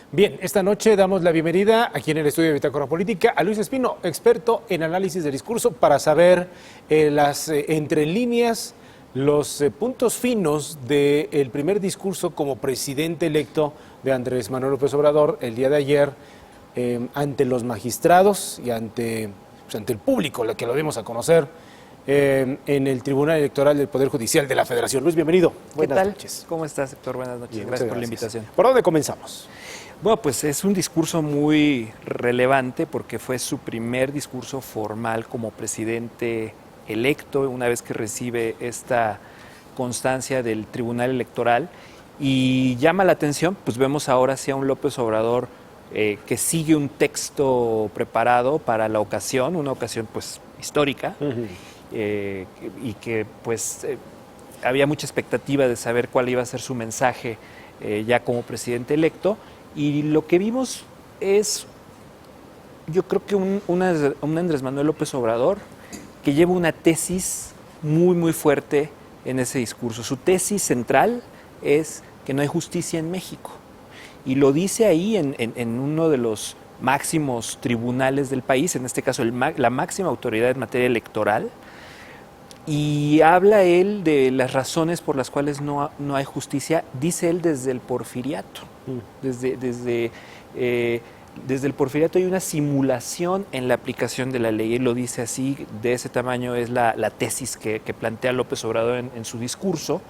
Bien, esta noche damos la bienvenida aquí en el estudio de Bitácora Política a Luis Espino, experto en análisis de discurso, para saber las entre líneas, los puntos finos del primer discurso como presidente electo de Andrés Manuel López Obrador el día de ayer ante los magistrados y ante el público, que lo dimos a conocer en el Tribunal Electoral del Poder Judicial de la Federación. Luis, bienvenido. Buenas noches. ¿Cómo estás, Héctor? Buenas noches. Bien, gracias por la invitación. ¿Por dónde comenzamos? Bueno, pues es un discurso muy relevante porque fue su primer discurso formal como presidente electo, una vez que recibe esta constancia del Tribunal Electoral, y llama la atención, pues vemos ahora sí a un López Obrador que sigue un texto preparado para la ocasión, una ocasión pues histórica, y que pues había mucha expectativa de saber cuál iba a ser su mensaje ya como presidente electo. Y lo que vimos es, yo creo que un Andrés Manuel López Obrador que lleva una tesis muy fuerte en ese discurso. Su tesis central es que no hay justicia en México. Y lo dice ahí en uno de los máximos tribunales del país, en este caso la máxima autoridad en materia electoral. Y habla él de las razones por las cuales no hay justicia, dice él desde el porfiriato. Desde el porfiriato hay una simulación en la aplicación de la ley. Él lo dice así, de ese tamaño es la tesis que plantea López Obrador en su discurso.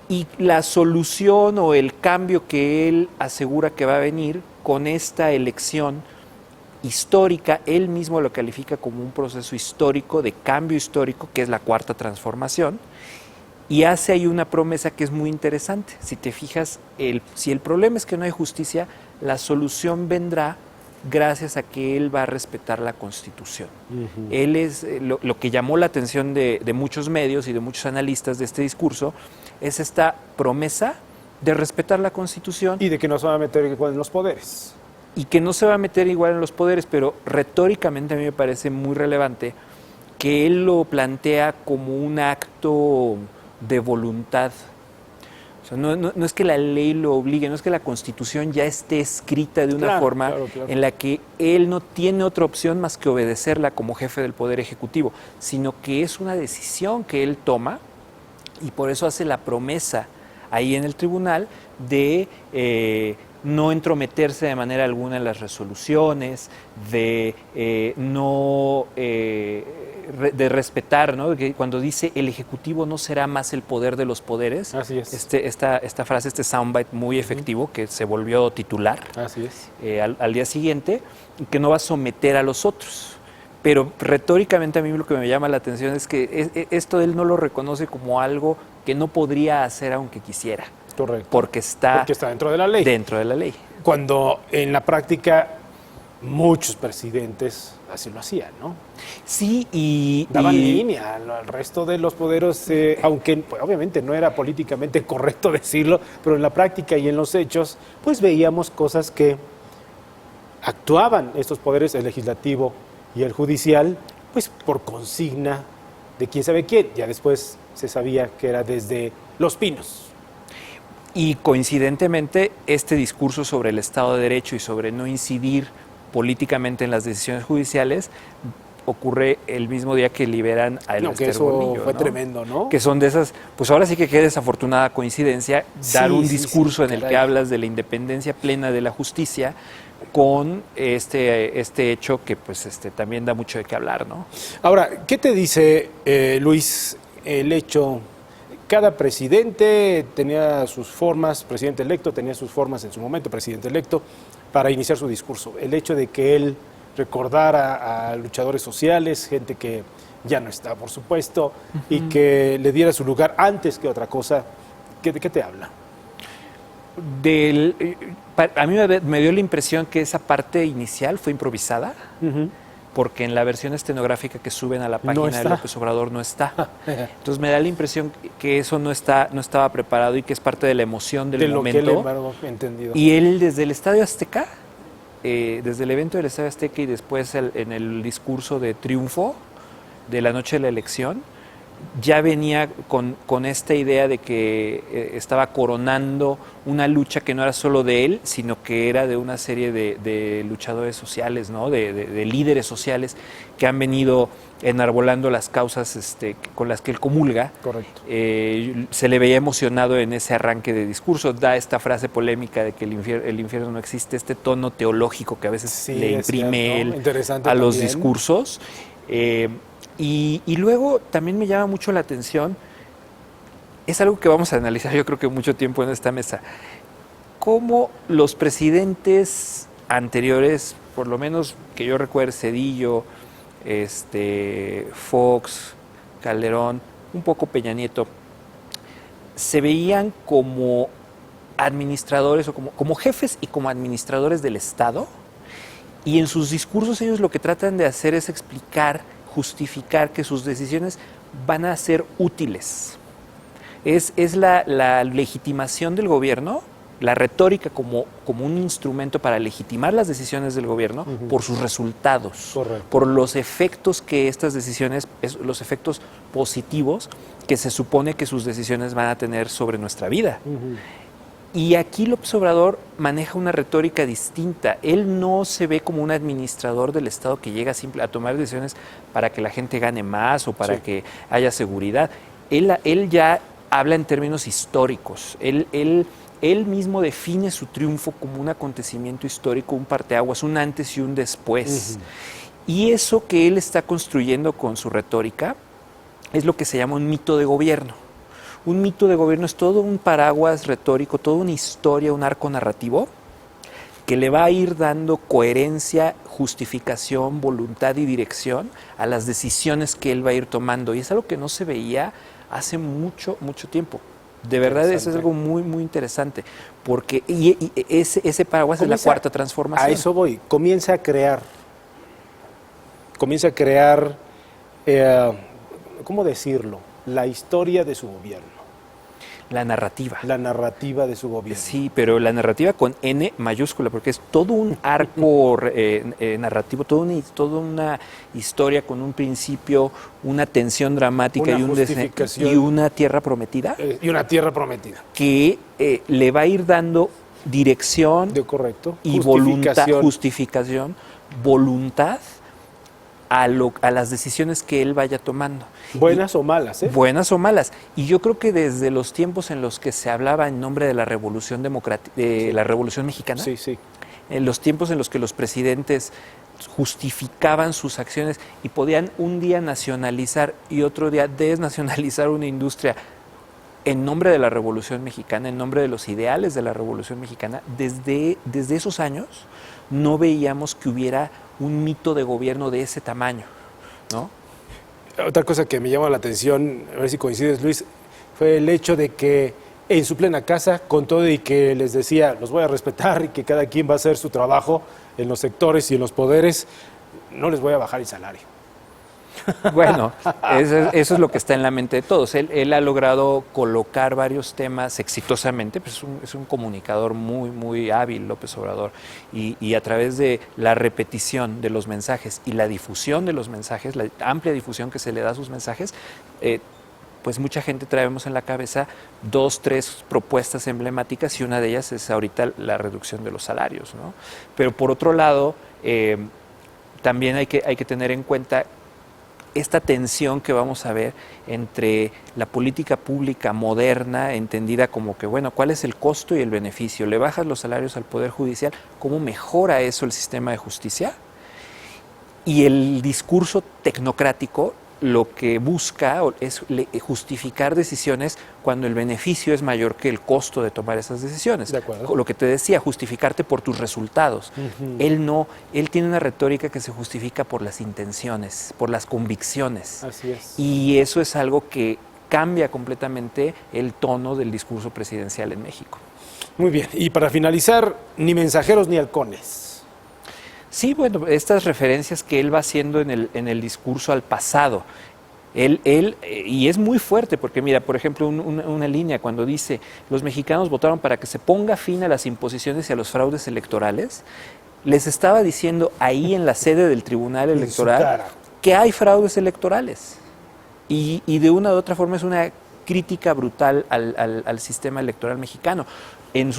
Y la solución o el cambio que él asegura que va a venir con esta elección histórica, él mismo lo califica como un proceso histórico, de cambio histórico, que es la Cuarta Transformación, y hace ahí una promesa que es muy interesante. Si te fijas, si el problema es que no hay justicia, la solución vendrá gracias a que él va a respetar la Constitución. Él es lo que llamó la atención de muchos medios y de muchos analistas de este discurso, es esta promesa de respetar la Constitución. Y de que no se va a meter igual en los poderes. Y que no se va a meter igual en los poderes, pero retóricamente a mí me parece muy relevante que él lo plantea como un acto de voluntad. O sea, no es que la ley lo obligue, no es que la Constitución ya esté escrita de una forma en la que él no tiene otra opción más que obedecerla como jefe del Poder Ejecutivo, sino que es una decisión que él toma, y por eso hace la promesa ahí en el tribunal de no entrometerse de manera alguna en las resoluciones, de respetar, ¿no? Que cuando dice el Ejecutivo no será más el poder de los poderes. Así es. Esta frase, este soundbite muy efectivo que se volvió titular. Así es. Al día siguiente, que no va a someter a los otros. Pero retóricamente a mí lo que me llama la atención es que esto él no lo reconoce como algo que no podría hacer aunque quisiera. Correcto. Porque está dentro de la ley. Dentro de la ley. Cuando en la práctica muchos presidentes así lo hacían, ¿no? Sí, daban línea al resto de los poderes, aunque pues, obviamente no era políticamente correcto decirlo, pero en la práctica y en los hechos, pues veíamos cosas que actuaban estos poderes, el legislativo y el judicial, pues por consigna de quién sabe quién. Ya después se sabía que era desde Los Pinos. Y coincidentemente, este discurso sobre el Estado de Derecho y sobre no incidir políticamente en las decisiones judiciales ocurre el mismo día que liberan a Elbester Gordillo. Fue tremendo, ¿no? Que son de esas, pues ahora sí que qué desafortunada coincidencia dar un discurso en el que hablas de la independencia plena de la justicia con este hecho que pues también da mucho de qué hablar, ¿no? Ahora, ¿qué te dice, Luis, el hecho? Cada presidente tenía sus formas, presidente electo tenía sus formas en su momento, presidente electo, para iniciar su discurso. El hecho de que él recordara a luchadores sociales, gente que ya no está, por supuesto, y que le diera su lugar antes que otra cosa, ¿de qué te habla? A mí me dio la impresión que esa parte inicial fue improvisada. Porque en la versión estenográfica que suben a la página de López Obrador no está. Entonces me da la impresión que eso no estaba preparado y que es parte de la emoción del momento. De lo que entendido. Y él desde el Estadio Azteca, desde el evento del Estadio Azteca y después en el discurso de triunfo de la noche de la elección, ya venía con esta idea de que estaba coronando una lucha que no era solo de él, sino que era de una serie de luchadores sociales, ¿no? de líderes sociales que han venido enarbolando las causas con las que él comulga. Correcto. Se le veía emocionado en ese arranque de discurso, da esta frase polémica de que el infierno no existe, este tono teológico que a veces Sí, le es imprime cierto. él a los También. discursos. Y luego también me llama mucho la atención, es algo que vamos a analizar yo creo que mucho tiempo en esta mesa, cómo los presidentes anteriores, por lo menos que yo recuerde, Zedillo, Fox, Calderón, un poco Peña Nieto, se veían como administradores o como jefes y como administradores del Estado, y en sus discursos ellos lo que tratan de hacer es explicar, justificar que sus decisiones van a ser útiles. Es la legitimación del gobierno, la retórica como un instrumento para legitimar las decisiones del gobierno por sus resultados, Correcto. por los efectos que estas decisiones, los efectos positivos que se supone que sus decisiones van a tener sobre nuestra vida. Y aquí López Obrador maneja una retórica distinta. Él no se ve como un administrador del Estado que llega a tomar decisiones para que la gente gane más o para que haya seguridad. Él ya habla en términos históricos. Él mismo define su triunfo como un acontecimiento histórico, un parteaguas, un antes y un después. Y eso que él está construyendo con su retórica es lo que se llama un mito de gobierno. Un mito de gobierno es todo un paraguas retórico, toda una historia, un arco narrativo que le va a ir dando coherencia, justificación, voluntad y dirección a las decisiones que él va a ir tomando. Y es algo que no se veía hace mucho, mucho tiempo. De verdad, eso es algo muy, muy interesante. Porque ese paraguas es la cuarta transformación. A eso voy. Comienza a crear, ¿cómo decirlo? La historia de su gobierno. La narrativa. La narrativa de su gobierno. Sí, pero la narrativa con N mayúscula, porque es todo un arco narrativo, toda una historia con un principio, una tensión dramática y una tierra prometida. Y una tierra prometida. Que le va a ir dando dirección y justificación, voluntad a las decisiones que él vaya tomando. Buenas o malas, ¿eh? Buenas o malas. Y yo creo que desde los tiempos en los que se hablaba en nombre de la Revolución la Revolución Mexicana, en los tiempos en los que los presidentes justificaban sus acciones y podían un día nacionalizar y otro día desnacionalizar una industria en nombre de la Revolución Mexicana, en nombre de los ideales de la Revolución Mexicana, desde esos años no veíamos que hubiera un mito de gobierno de ese tamaño, ¿no? Otra cosa que me llama la atención, a ver si coincides, Luis, fue el hecho de que en su plena casa, con todo y que les decía, los voy a respetar y que cada quien va a hacer su trabajo en los sectores y en los poderes, no les voy a bajar el salario. Bueno, eso es lo que está en la mente de todos. Él ha logrado colocar varios temas exitosamente, pues es un comunicador muy, muy hábil, López Obrador, y a través de la repetición de los mensajes y la difusión de los mensajes, la amplia difusión que se le da a sus mensajes, pues mucha gente traemos en la cabeza 2, 3 propuestas emblemáticas y una de ellas es ahorita la reducción de los salarios, ¿no? Pero por otro lado, también hay que tener en cuenta esta tensión que vamos a ver entre la política pública moderna, entendida como que, bueno, ¿cuál es el costo y el beneficio? ¿Le bajas los salarios al Poder Judicial? ¿Cómo mejora eso el sistema de justicia? Y el discurso tecnocrático lo que busca es justificar decisiones cuando el beneficio es mayor que el costo de tomar esas decisiones. De acuerdo. Lo que te decía, justificarte por tus resultados. Él tiene una retórica que se justifica por las intenciones, por las convicciones. Así es. Y eso es algo que cambia completamente el tono del discurso presidencial en México. Muy bien, y para finalizar, ni mensajeros ni halcones. Sí, bueno, estas referencias que él va haciendo en el discurso al pasado, y es muy fuerte, porque mira, por ejemplo, una línea cuando dice, los mexicanos votaron para que se ponga fin a las imposiciones y a los fraudes electorales, les estaba diciendo ahí en la sede del Tribunal Electoral que hay fraudes electorales. y de una u otra forma es una crítica brutal al sistema electoral mexicano. En